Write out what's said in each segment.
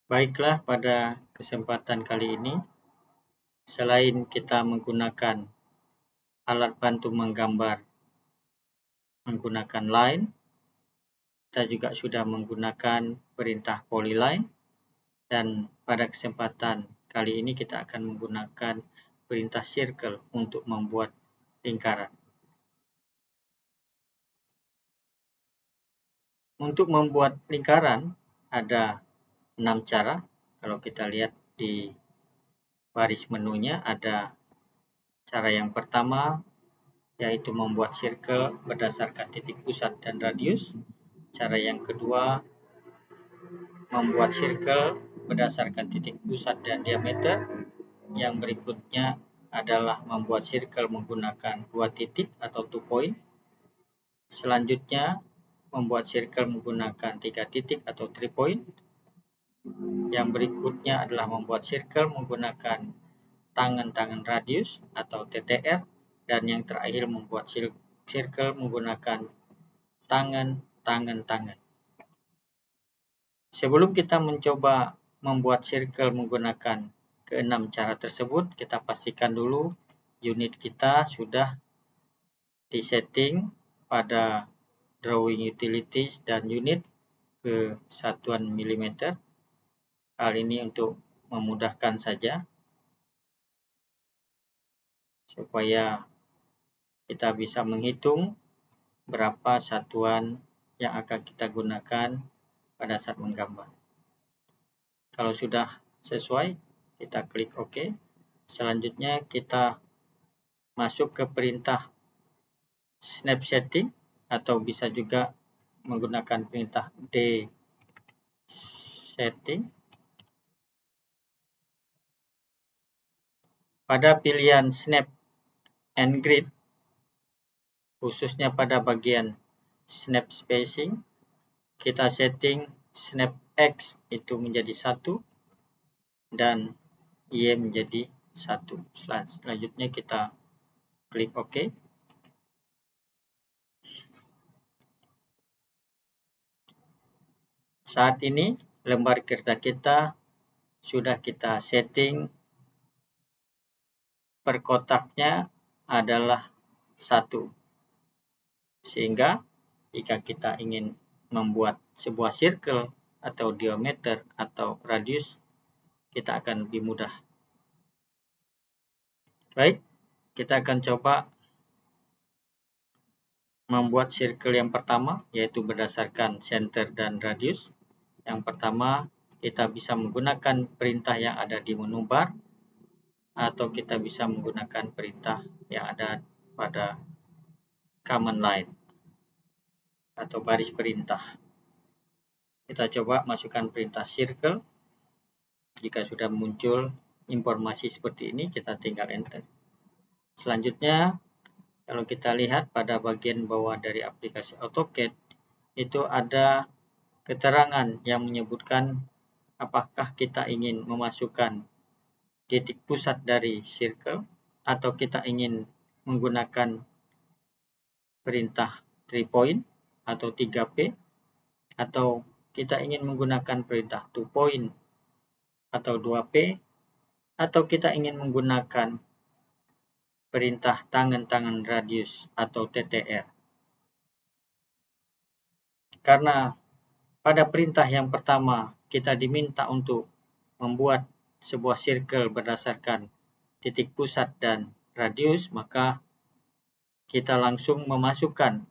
Baiklah, pada kesempatan kali ini, selain kita menggunakan alat bantu menggambar menggunakan line, kita juga sudah menggunakan perintah polyline, dan pada kesempatan kali ini kita akan menggunakan perintah circle untuk membuat lingkaran. Untuk membuat lingkaran ada 6 cara. Kalau kita lihat di baris menunya, ada cara yang pertama, yaitu membuat circle berdasarkan titik pusat dan radius. Cara yang kedua, membuat circle berdasarkan titik pusat dan diameter. Yang berikutnya adalah membuat circle menggunakan 2 titik atau 2 point. Selanjutnya, membuat circle menggunakan 3 titik atau 3 point. Yang berikutnya adalah membuat circle menggunakan tangan-tangan radius atau TTR. Dan yang terakhir membuat circle menggunakan tangan. Sebelum kita mencoba membuat circle menggunakan keenam cara tersebut, kita pastikan dulu unit kita sudah disetting pada drawing utilities dan unit ke satuan milimeter. Hal ini untuk memudahkan saja supaya kita bisa menghitung berapa satuan yang akan kita gunakan pada saat menggambar. Kalau sudah sesuai, kita klik OK. Selanjutnya kita masuk ke perintah snap setting, atau bisa juga menggunakan perintah D setting. Pada pilihan snap and grid, khususnya pada bagian snap spacing, kita setting snap X itu menjadi 1 dan Y menjadi 1. Selanjutnya kita klik OK. Saat ini lembar kerja kita sudah kita setting per kotaknya adalah 1. Sehingga jika kita ingin membuat sebuah circle atau diameter atau radius, kita akan lebih mudah. Baik, kita akan coba membuat circle yang pertama, yaitu berdasarkan center dan radius. Yang pertama, kita bisa menggunakan perintah yang ada di menu bar, atau kita bisa menggunakan perintah yang ada pada command line atau baris perintah. Kita coba masukkan perintah circle. Jika sudah muncul informasi seperti ini, kita tinggal enter. Selanjutnya, kalau kita lihat pada bagian bawah dari aplikasi AutoCAD, itu ada keterangan yang menyebutkan apakah kita ingin memasukkan titik pusat dari circle, atau kita ingin menggunakan perintah 3 point atau 3P, atau kita ingin menggunakan perintah 2 point atau 2P, atau kita ingin menggunakan perintah tangan radius atau TTR. Karena pada perintah yang pertama kita diminta untuk membuat sebuah circle berdasarkan titik pusat dan radius, maka kita langsung memasukkan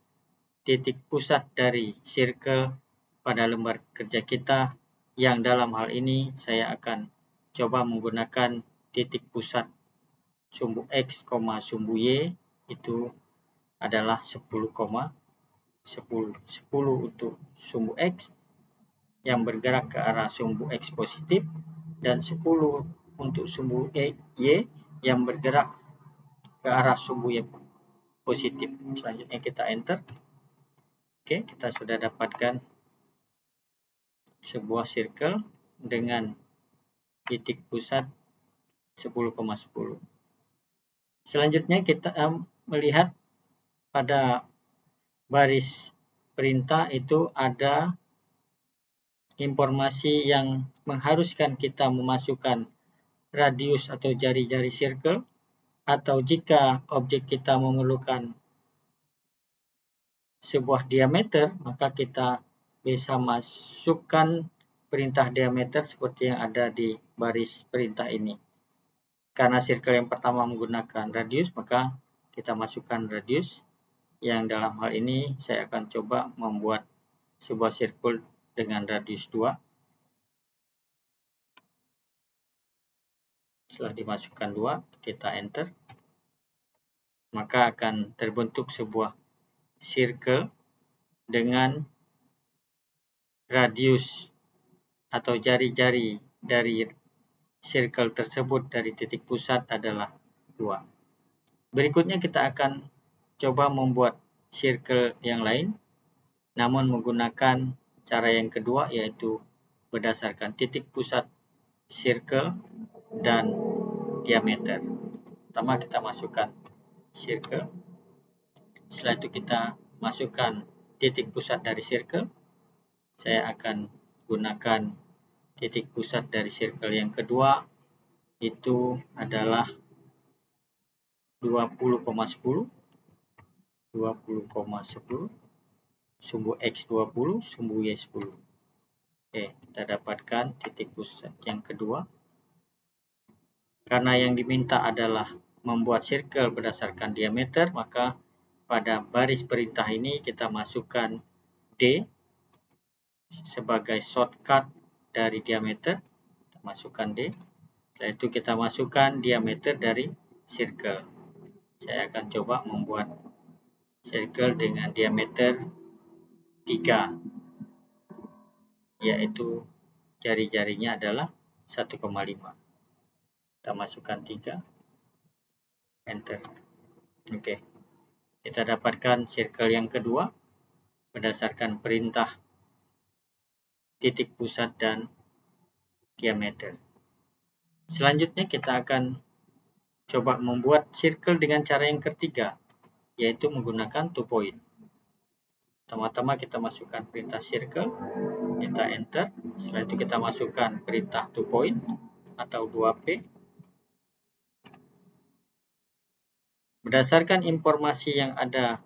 titik pusat dari circle pada lembar kerja kita, yang dalam hal ini saya akan coba menggunakan titik pusat sumbu X, sumbu Y itu adalah 10,10. 10 untuk sumbu X yang bergerak ke arah sumbu X positif, dan 10 untuk sumbu Y yang bergerak ke arah sumbu Y positif. Selanjutnya kita enter. Oke, kita sudah dapatkan sebuah circle dengan titik pusat 10,10. Selanjutnya kita melihat pada baris perintah itu ada informasi yang mengharuskan kita memasukkan radius atau jari-jari circle, atau jika objek kita memerlukan sebuah diameter, maka kita bisa masukkan perintah diameter seperti yang ada di baris perintah ini. Karena circle yang pertama menggunakan radius, maka kita masukkan radius, yang dalam hal ini saya akan coba membuat sebuah circle dengan radius 2. Setelah dimasukkan 2, kita enter, maka akan terbentuk sebuah circle dengan radius atau jari-jari dari circle tersebut dari titik pusat adalah 2. Berikutnya kita akan coba membuat circle yang lain, namun menggunakan cara yang kedua, yaitu berdasarkan titik pusat circle dan diameter. Pertama kita masukkan circle, setelah itu kita masukkan titik pusat dari circle. Saya akan gunakan titik pusat dari circle yang kedua, itu adalah 20,10, sumbu X 20, sumbu Y 10. Oke, kita dapatkan titik pusat yang kedua. Karena yang diminta adalah membuat circle berdasarkan diameter, maka pada baris perintah ini kita masukkan D sebagai shortcut dari diameter. Kita masukkan D. Setelah itu kita masukkan diameter dari circle. Saya akan coba membuat circle dengan diameter 3, yaitu jari-jarinya adalah 1,5. Kita masukkan 3, enter. Oke, kita dapatkan circle yang kedua berdasarkan perintah titik pusat dan diameter. Selanjutnya kita akan coba membuat circle dengan cara yang ketiga, yaitu menggunakan 2 point. Pertama-tama kita masukkan perintah circle, kita enter. Setelah itu kita masukkan perintah 2 point atau 2P. Berdasarkan informasi yang ada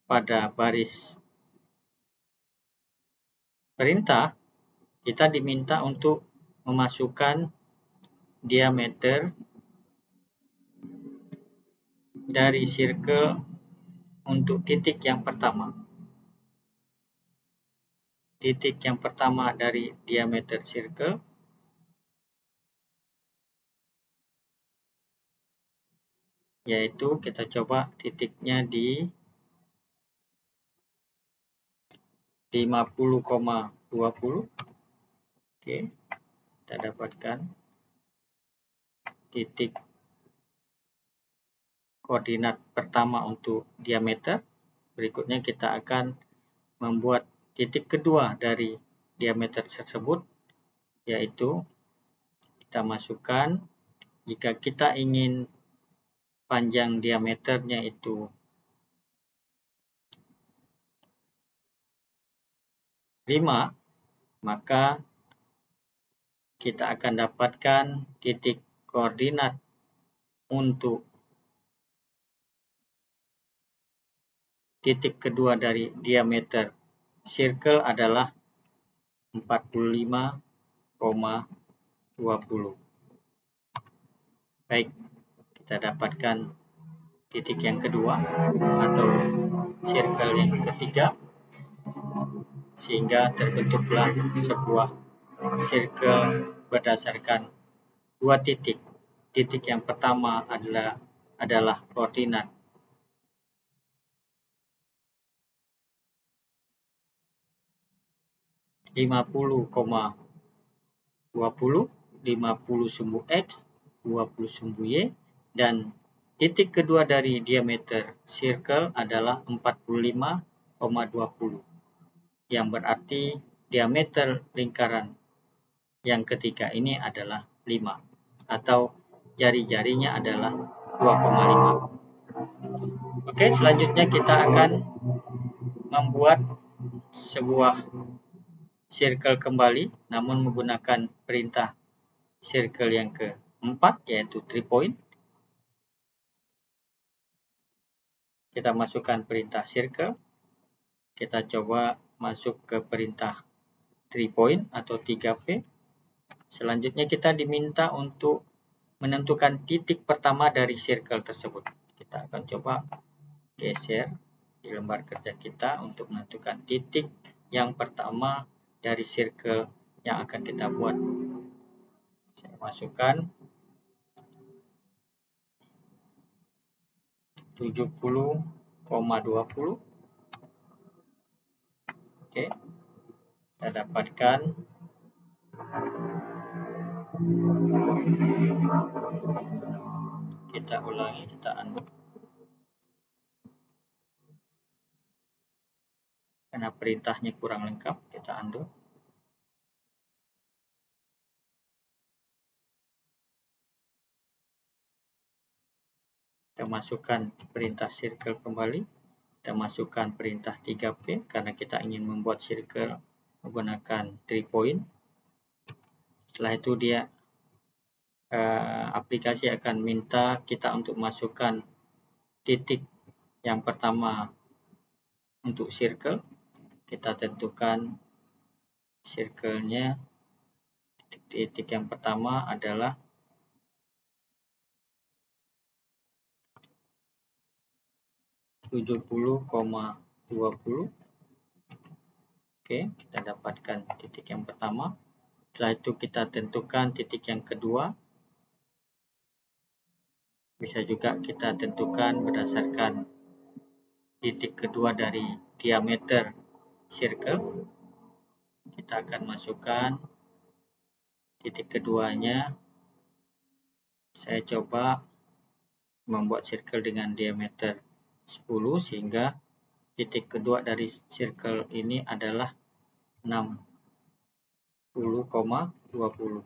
pada baris perintah, kita diminta untuk memasukkan diameter dari circle untuk titik yang pertama. Titik yang pertama dari diameter circle yaitu kita coba titiknya di 50,20. Oke, kita dapatkan titik koordinat pertama untuk diameter. Berikutnya kita akan membuat titik kedua dari diameter tersebut, yaitu kita masukkan, jika kita ingin panjang diameternya itu 5, maka kita akan dapatkan titik koordinat untuk titik kedua dari diameter circle adalah 45,20. Baik, kita dapatkan titik yang kedua atau circle yang ketiga, sehingga terbentuklah sebuah circle berdasarkan 2 titik. Titik yang pertama adalah koordinat 50,20, 50 sumbu X, 20 sumbu Y, dan titik kedua dari diameter circle adalah 45,20, yang berarti diameter lingkaran yang ketiga ini adalah 5, atau jari-jarinya adalah 2,5. Oke, selanjutnya kita akan membuat sebuah circle kembali, namun menggunakan perintah circle yang keempat, yaitu 3 point. Kita masukkan perintah circle. Kita coba masuk ke perintah 3 point atau 3P. Selanjutnya kita diminta untuk menentukan titik pertama dari circle tersebut. Kita akan coba geser di lembar kerja kita untuk menentukan titik yang pertama dari circle yang akan kita buat. Saya masukkan 70,20. Oke, kita dapatkan kita ulangi, kita undo karena perintahnya kurang lengkap. Kita undo. Kita masukkan perintah circle kembali. Kita masukkan perintah 3P karena kita ingin membuat circle menggunakan 3 point. Setelah itu dia aplikasi akan minta kita untuk masukkan titik yang pertama untuk circle. Kita tentukan circle-nya. Titik yang pertama adalah 70,20. Oke, kita dapatkan titik yang pertama. Setelah itu kita tentukan titik yang kedua. Bisa juga kita tentukan berdasarkan titik kedua dari diameter circle. Kita akan masukkan titik keduanya. Saya coba membuat circle dengan diameter 10 sehingga titik kedua dari circle ini adalah 60,20.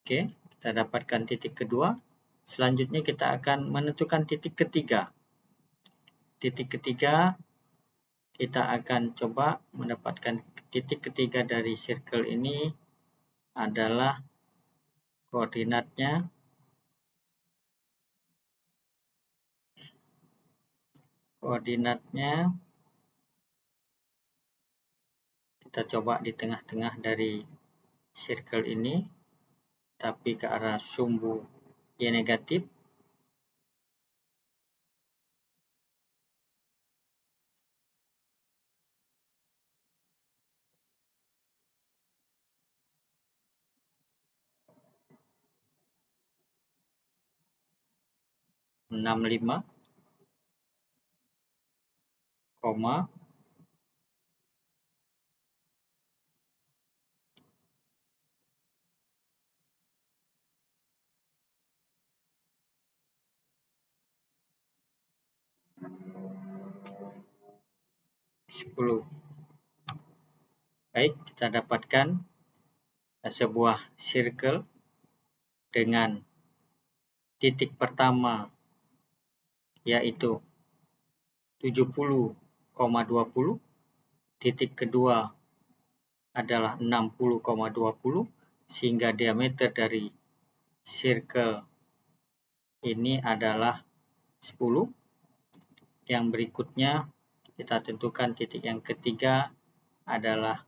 Oke, kita dapatkan titik kedua. Selanjutnya kita akan menentukan titik ketiga. Titik ketiga kita akan coba mendapatkan titik ketiga dari circle ini adalah koordinatnya kita coba di tengah-tengah dari circle ini, tapi ke arah sumbu Y negatif. (65, 10. Baik, kita dapatkan sebuah circle dengan titik pertama yaitu 70,20, titik kedua adalah 60,20, sehingga diameter dari circle ini adalah 10. Yang berikutnya kita tentukan titik yang ketiga adalah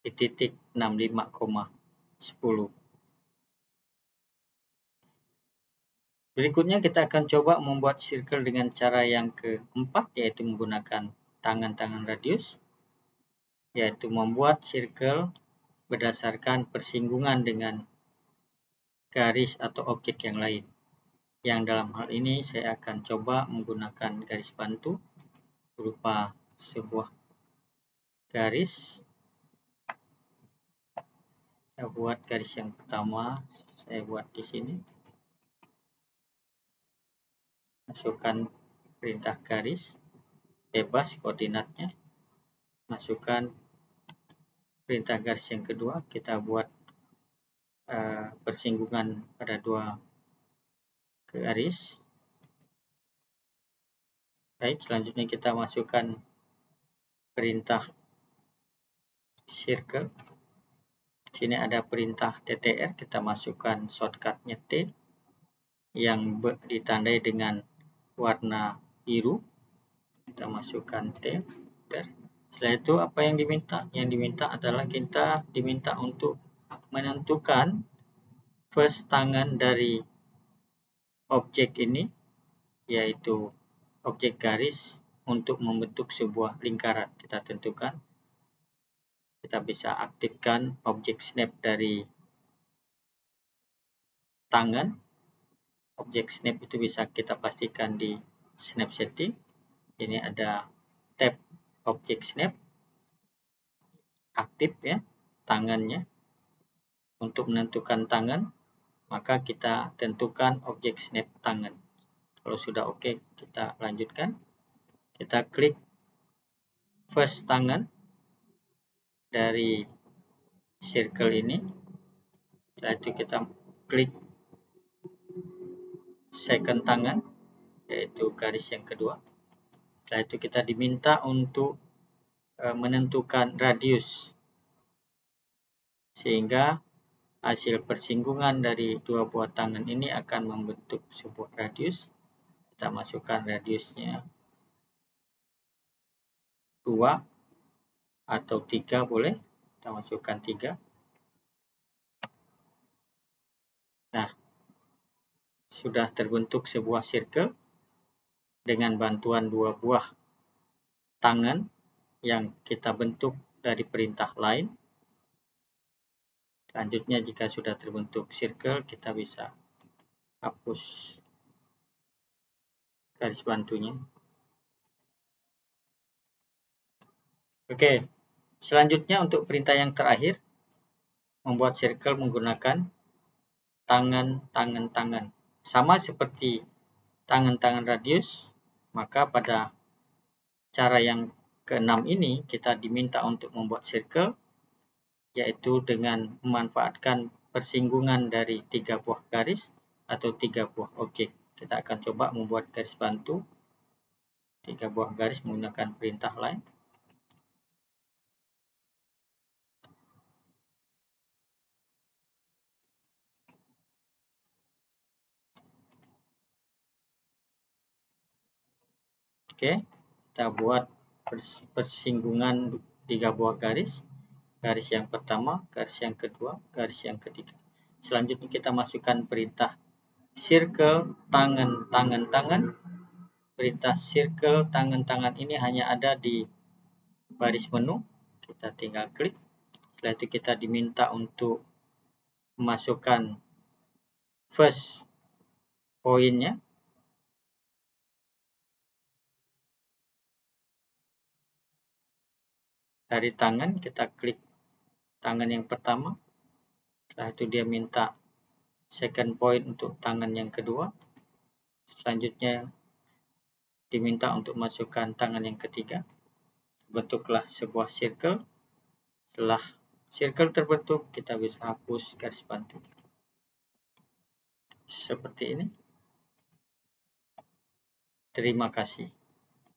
di titik 65,10. Berikutnya kita akan coba membuat circle dengan cara yang keempat, yaitu menggunakan tangan-tangan radius, yaitu membuat circle berdasarkan persinggungan dengan garis atau objek yang lain. Yang dalam hal ini saya akan coba menggunakan garis bantu berupa sebuah garis. Saya buat garis yang pertama, saya buat di sini. Masukkan perintah garis bebas koordinatnya. Masukkan perintah garis yang kedua, kita buat persinggungan pada dua garis. Baik, selanjutnya kita masukkan perintah circle. Sini ada perintah TTR, kita masukkan shortcutnya T yang ditandai dengan warna biru. Kita masukkan T. Setelah itu apa yang diminta? Yang diminta adalah kita diminta untuk menentukan first tangan dari objek ini, yaitu objek garis untuk membentuk sebuah lingkaran. Kita tentukan. Kita bisa aktifkan objek snap dari tangan. Objek snap itu bisa kita pastikan di snap setting. Ini ada tab objek snap. Aktif ya tangannya. Untuk menentukan tangan, maka kita tentukan objek snap tangan. Kalau sudah oke, kita lanjutkan. Kita klik first tangan dari circle ini. Setelah itu kita klik second tangan, yaitu garis yang kedua. Setelah itu kita diminta untuk menentukan radius, sehingga hasil persinggungan dari dua buah tangan ini akan membentuk sebuah radius. Kita masukkan radiusnya 2 atau 3 boleh. Kita masukkan 3. Nah, sudah terbentuk sebuah circle dengan bantuan dua buah tangan yang kita bentuk dari perintah line. Selanjutnya, jika sudah terbentuk circle, kita bisa hapus garis bantunya. Oke, selanjutnya untuk perintah yang terakhir, membuat circle menggunakan tangan. Sama seperti tangan radius, maka pada cara yang ke-6 ini kita diminta untuk membuat circle, yaitu dengan memanfaatkan persinggungan dari 3 buah garis atau 3 buah objek. Kita akan coba membuat garis bantu 3 buah garis menggunakan perintah line. Oke, kita buat persinggungan 3 buah garis. Garis yang pertama, garis yang kedua, garis yang ketiga. Selanjutnya kita masukkan perintah circle tangan. Perintah circle tangan ini hanya ada di baris menu. Kita tinggal klik. Setelah itu kita diminta untuk memasukkan first poinnya. Dari tangan kita klik tangan yang pertama. Setelah itu dia minta second point untuk tangan yang kedua. Selanjutnya diminta untuk masukkan tangan yang ketiga. Bentuklah sebuah circle. Setelah circle terbentuk, kita bisa hapus garis bantu. Seperti ini. Terima kasih.